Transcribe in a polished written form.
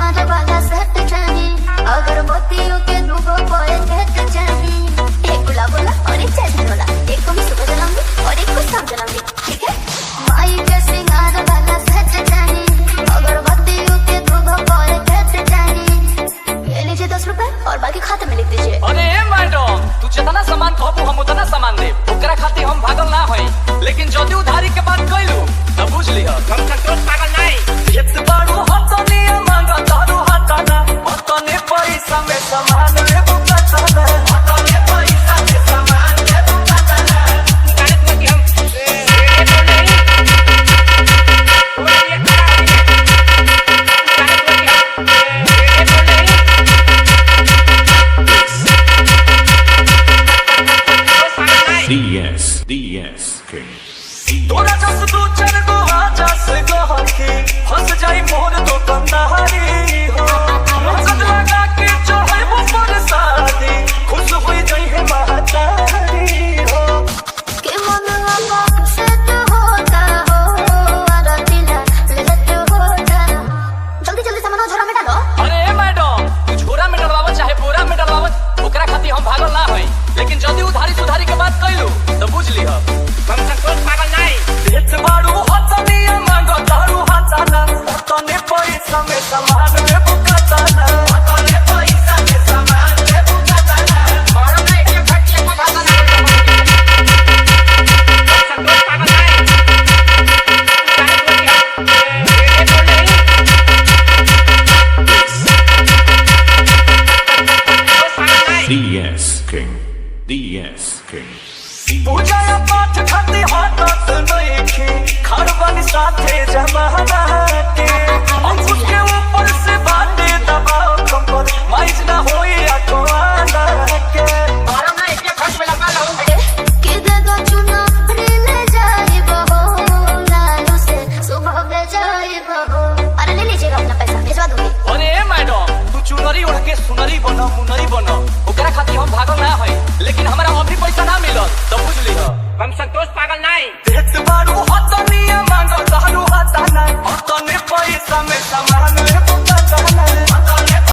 सिंगार वाला सेट चाहिए, अगरबत्तियों के धूपों पर कहते चाहिए। एक गुलाब वाला और एक जैस्मिन वाला, एक को मैं सुबह जलाऊंगी और एक को शाम जलाऊंगी, ठीक है। माई के सिंगार वाला सेट चाहिए, अगरबत्तियों के धूपों पर कहते चाहिए। ये लीजिए 10 रुपए और बाकी खाते में लिख दीजिए। अरे मैडम, तू जितना सामान कहबू हम उतना सामान दे, ओकरा खातिर हम भागल ना होई, लेकिन जदि उधारी के बात कइलू त बुझ लिह हम संतोष पागल नहीं। एक बारू हतनी मांगा दारू हटाना, हतने पैसा में सामान ले बुकाना, हतने पैसा में सामान ले बुकाना। गाने में कि हम DS King. तोरा जस दू चार गो आजा से गहकी हंस जाई मोर दुकानदारी हो, मजद लगा के चढ़े ऊपर शादी खुश हुई जाई है महतारी हो। के मनवा से तो होता हो, आरतीला लेत होता। जल्दी जल्दी सामान झोरा में डालो। अरे मैडम, तू झोरा में डलवाव चाहे बोरा में डलवाव, ओकरा खातिर हम भागल ना होई, लेकिन जदि उधारी सुधारी के बात कइलू त बुझ लिह हम संतोष पागल नहीं। एक बारू हतनी मांगो दारू हटाना, हतने पैसा में सामान ले बुकाना, हतने पैसा में सामान ले बुकाना। मारो ना एक फटके को भागल ना संतोष पागल DS King. DS King.